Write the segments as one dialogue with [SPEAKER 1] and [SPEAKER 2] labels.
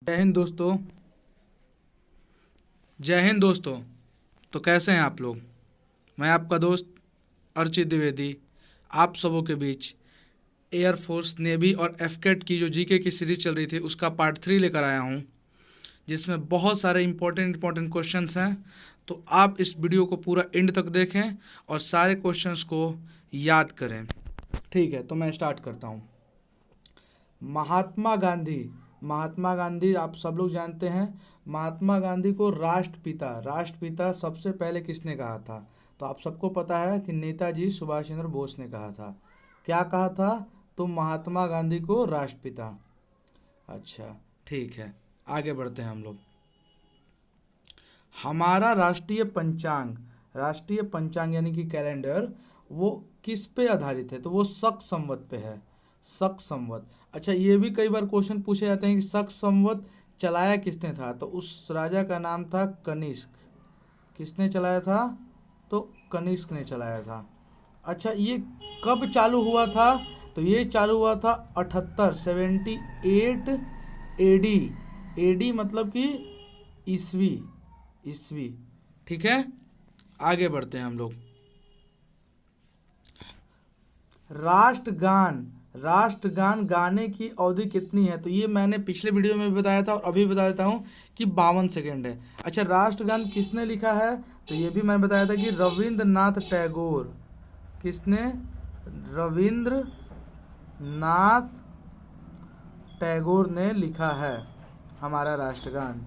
[SPEAKER 1] जय हिंद दोस्तों। जय हिंद दोस्तों। तो कैसे हैं आप लोग? मैं आपका दोस्त अर्चित द्विवेदी आप सबों के बीच एयरफोर्स, नेवी और एफकेट की जो जीके की सीरीज चल रही थी उसका पार्ट 3 लेकर आया हूं, जिसमें बहुत सारे इंपॉर्टेंट क्वेश्चंस हैं। तो आप इस वीडियो को पूरा एंड तक देखें और सारे क्वेश्चंस को याद करें। ठीक है, तो मैं स्टार्ट करता हूं। महात्मा गांधी आप सब लोग जानते हैं। महात्मा गांधी को राष्ट्रपिता सबसे पहले किसने कहा था? तो आप सबको पता है कि नेताजी सुभाष चंद्र बोस ने कहा था। क्या कहा था? तो महात्मा गांधी को राष्ट्रपिता। अच्छा, ठीक है, आगे बढ़ते हैं हम लोग। हमारा राष्ट्रीय पंचांग यानी कि कैलेंडर, वो किस पे आधारित है? तो वो शक संवत पे है। शक संवत। अच्छा, ये भी कई बार क्वेश्चन पूछे जाते हैं कि शक संवत चलाया किसने था? तो उस राजा का नाम था कनिष्क। किसने चलाया था? तो कनिष्क ने चलाया था। अच्छा, ये कब चालू हुआ था? तो ये चालू हुआ था 78 एडी। एडी मतलब कि ईस्वी। ठीक है, आगे बढ़ते हैं हम लोग। राष्ट्रगान गाने की अवधि कितनी है? तो ये मैंने पिछले वीडियो में भी बताया था और अभी बता देता हूँ कि 52 सेकेंड है। अच्छा, राष्ट्रगान किसने लिखा है? तो ये भी मैंने बताया था कि रविंद्रनाथ टैगोर। किसने? रविंद्रनाथ टैगोर ने लिखा है हमारा राष्ट्रगान।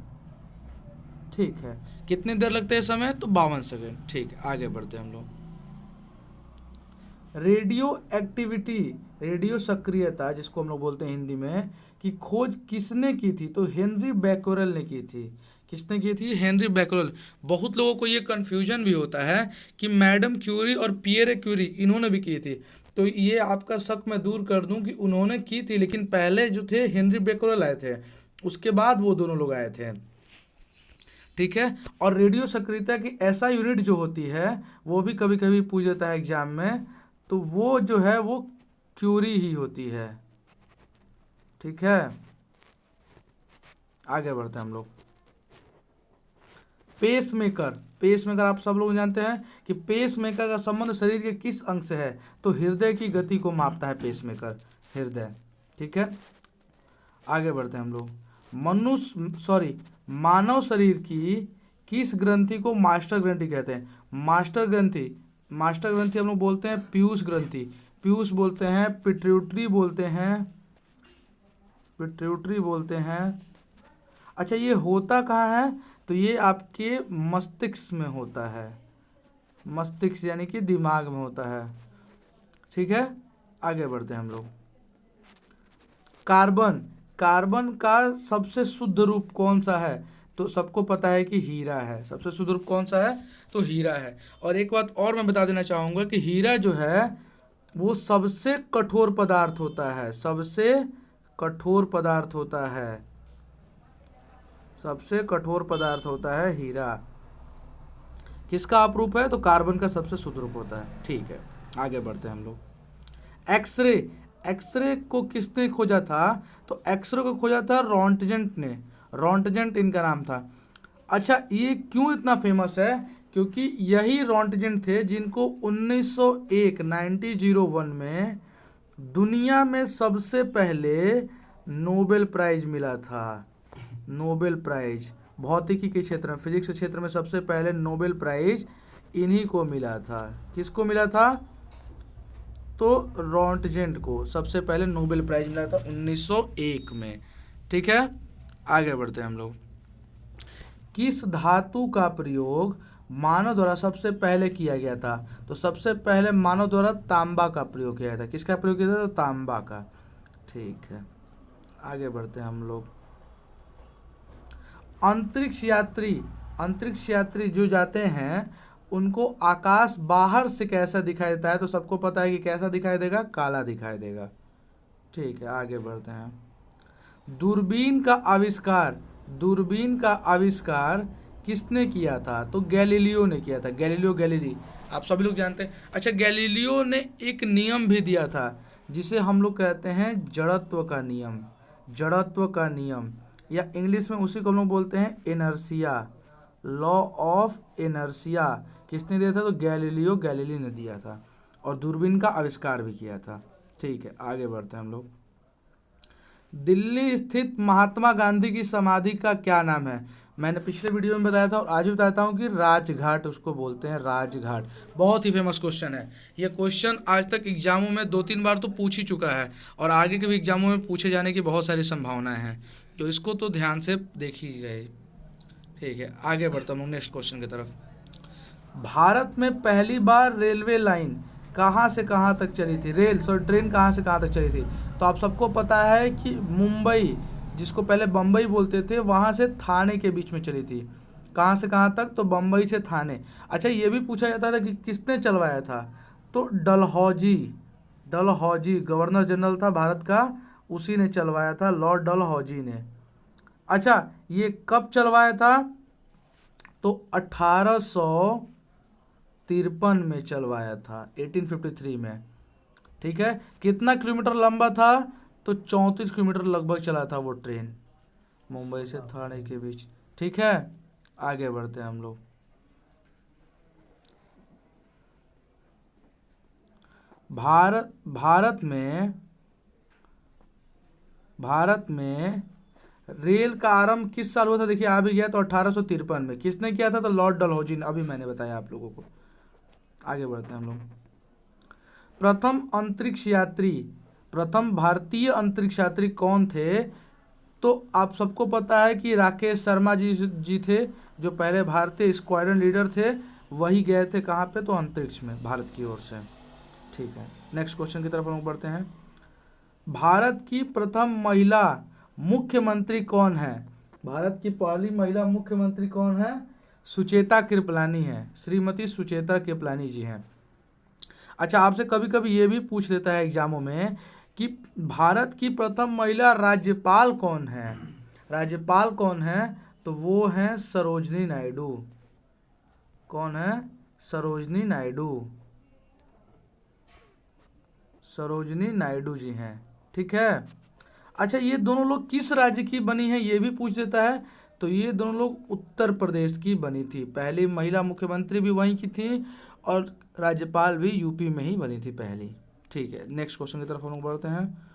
[SPEAKER 1] ठीक है, कितनी देर लगते हैं समय? तो 52 सेकेंड। ठीक है, आगे बढ़ते हैं हम लोग। रेडियो सक्रियता जिसको हम लोग बोलते हैं हिंदी में, की खोज किसने की थी? तो हेनरी बैक्यूरेल ने की थी। किसने की थी? Henri Becquerel. बहुत लोगों को ये कन्फ्यूजन भी होता है कि मैडम क्यूरी और पियरे क्यूरी इन्होंने भी की थी। तो ये आपका शक मैं दूर कर दूं कि उन्होंने की थी, लेकिन पहले जो थे हेनरी बैक्यूरेल आए थे, उसके बाद वो दोनों लोग आए थे। ठीक है, और रेडियो सक्रियता की ऐसा यूनिट जो होती है वो भी कभी कभी पूछ जाता है एग्जाम में, तो वो जो है वो क्यूरी ही होती है। ठीक है, आगे बढ़ते हैं हम लोग। पेसमेकर आप सब लोग जानते हैं कि पेसमेकर का संबंध शरीर के किस अंग से है? तो हृदय की गति को मापता है पेसमेकर, हृदय। ठीक है, आगे बढ़ते हैं हम लोग। मानव शरीर की किस ग्रंथि को मास्टर ग्रंथि कहते हैं? मास्टर ग्रंथि हम लोग बोलते हैं पीयूष ग्रंथि। पीयूष बोलते हैं, पिट्यूटरी बोलते हैं। अच्छा, ये होता कहाँ है? तो ये आपके मस्तिष्क में होता है। मस्तिष्क यानी कि दिमाग में होता है। ठीक है, आगे बढ़ते हैं हम लोग। कार्बन का सबसे शुद्ध रूप कौन सा है? तो सबको पता है कि हीरा है। सबसे शुद्ध रूप कौन सा है? तो हीरा है। और एक बात और मैं बता देना चाहूँगा कि हीरा जो है वो सबसे कठोर पदार्थ होता है। सबसे कठोर पदार्थ होता है हीरा। किसका अपरूप है? तो कार्बन का सबसे शुद्ध रूप होता है। ठीक है, आगे बढ़ते हैं हम लोग। एक्सरे को किसने खोजा था? तो एक्सरे को खोजा था रॉन्टजेंट ने। रॉन्टजेंट इनका नाम था। अच्छा, ये क्यों इतना फेमस है? क्योंकि यही रॉन्टजेंट थे जिनको 1901 में दुनिया में सबसे पहले नोबेल प्राइज मिला था। नोबेल प्राइज भौतिकी के क्षेत्र में, फिजिक्स के क्षेत्र में सबसे पहले नोबेल प्राइज इन्हीं को मिला था। किसको मिला था? तो रॉन्टजेंट को सबसे पहले नोबेल प्राइज मिला था 1901 में। ठीक है, आगे बढ़ते हैं हम लोग। किस धातु का प्रयोग मानव द्वारा सबसे पहले किया गया था? तो सबसे पहले मानव द्वारा तांबा का प्रयोग किया था। किसका प्रयोग किया था? तो तांबा का। ठीक है, आगे बढ़ते हैं हम लोग। अंतरिक्ष यात्री जो जाते हैं उनको आकाश बाहर से कैसा दिखाई देता है? तो सबको पता है कि कैसा दिखाई देगा? काला दिखाई देगा। ठीक है, आगे बढ़ते हैं। दूरबीन का आविष्कार किसने किया था? तो गैलीलियो ने किया था। गैलीलियो गैलीली आप सभी लोग जानते हैं। अच्छा, गैलीलियो ने एक नियम भी दिया था जिसे हम लोग कहते हैं जड़त्व का नियम। या इंग्लिश में उसी को हम लोग बोलते हैं इनर्शिया, लॉ ऑफ इनर्शिया। किसने दिया था? तो गैलीलियो गैलीली ने दिया था, और दूरबीन का आविष्कार भी किया था। ठीक है, आगे बढ़ते हैं हम लोग। दिल्ली स्थित महात्मा गांधी की समाधि का क्या नाम है? मैंने पिछले वीडियो में बताया था और आज भी बताता हूँ कि राजघाट उसको बोलते हैं, राजघाट। बहुत ही फेमस क्वेश्चन है ये। क्वेश्चन आज तक एग्जामों में 2-3 बार तो पूछ ही चुका है, और आगे के भी एग्जामों में पूछे जाने की बहुत सारी संभावनाएं हैं, तो इसको तो ध्यान से देखी जाए। ठीक है, आगे बढ़ता हूँ नेक्स्ट क्वेश्चन की तरफ। भारत में पहली बार रेलवे लाइन कहाँ से कहाँ तक चली थी? ट्रेन कहाँ से कहाँ तक चली थी? तो आप सबको पता है कि मुंबई, जिसको पहले बम्बई बोलते थे, वहाँ से थाने के बीच में चली थी। कहाँ से कहाँ तक? तो बम्बई से थाने। अच्छा, ये भी पूछा जाता था कि किसने चलवाया था? तो डलहौजी, डलहौजी गवर्नर जनरल था भारत का, उसी ने चलवाया था, लॉर्ड डलहौजी ने। अच्छा, ये कब चलवाया था? तो 1853 में चलवाया था, 1853 में। ठीक है, कितना किलोमीटर लंबा था? तो 34 किलोमीटर लगभग चला था वो ट्रेन, मुंबई से ठाणे के बीच। ठीक है, आगे बढ़ते हैं हम लोग। भारत में रेल का आरंभ किस साल हुआ था? देखिए, आ भी गया तो 1853 में। किसने किया था? तो लॉर्ड डलहौजी ने, अभी मैंने बताया आप लोगों को। आगे बढ़ते हैं हम लोग। प्रथम अंतरिक्ष यात्री, प्रथम भारतीय अंतरिक्ष यात्री कौन थे? तो आप सबको पता है कि राकेश शर्मा जी थे, जो पहले भारतीय स्क्वाड्रन लीडर थे। वही गए थे कहाँ पे? तो अंतरिक्ष में, भारत की ओर से। ठीक है, नेक्स्ट क्वेश्चन की तरफ हम लोग बढ़ते हैं। भारत की प्रथम महिला मुख्यमंत्री कौन है? भारत की पहली महिला मुख्यमंत्री कौन है? सुचेता कृपलानी है, श्रीमती सुचेता कृपलानी जी हैं। अच्छा, आपसे कभी कभी ये भी पूछ लेता है एग्जामों में कि भारत की प्रथम महिला राज्यपाल कौन है? राज्यपाल कौन है? तो वो है सरोजनी नायडू। कौन है? सरोजनी नायडू, सरोजनी नायडू जी हैं। ठीक है। अच्छा, ये दोनों लोग किस राज्य की बनी है, ये भी पूछ देता है। तो ये दोनों लोग उत्तर प्रदेश की बनी थी। पहली महिला मुख्यमंत्री भी वहीं की थी, और राज्यपाल भी यूपी में ही बनी थी पहली। ठीक है, नेक्स्ट क्वेश्चन की तरफ हम लोग बढ़ते हैं।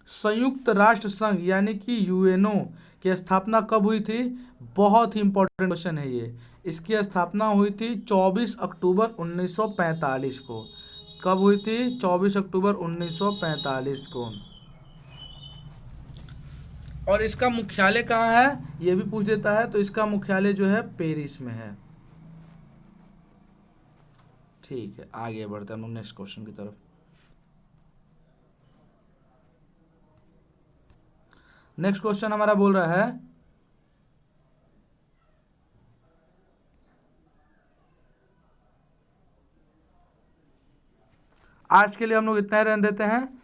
[SPEAKER 1] संयुक्त राष्ट्र संघ यानी कि यूएनओ की स्थापना कब हुई थी? बहुत ही इंपॉर्टेंट क्वेश्चन है ये। इसकी स्थापना हुई थी 24 अक्टूबर 1945 को। कब हुई थी? 24 अक्टूबर 1945 को। और इसका मुख्यालय कहाँ है, ये भी पूछ देता है। तो इसका मुख्यालय जो है पेरिस में है। ठीक है, आगे बढ़ते हैं हम नेक्स्ट क्वेश्चन की तरफ। नेक्स्ट क्वेश्चन हमारा बोल रहा है, आज के लिए हम लोग इतना ही रहने देते हैं।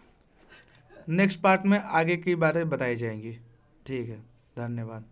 [SPEAKER 1] नेक्स्ट पार्ट में आगे की बातें बताई जाएंगी। ठीक है, धन्यवाद।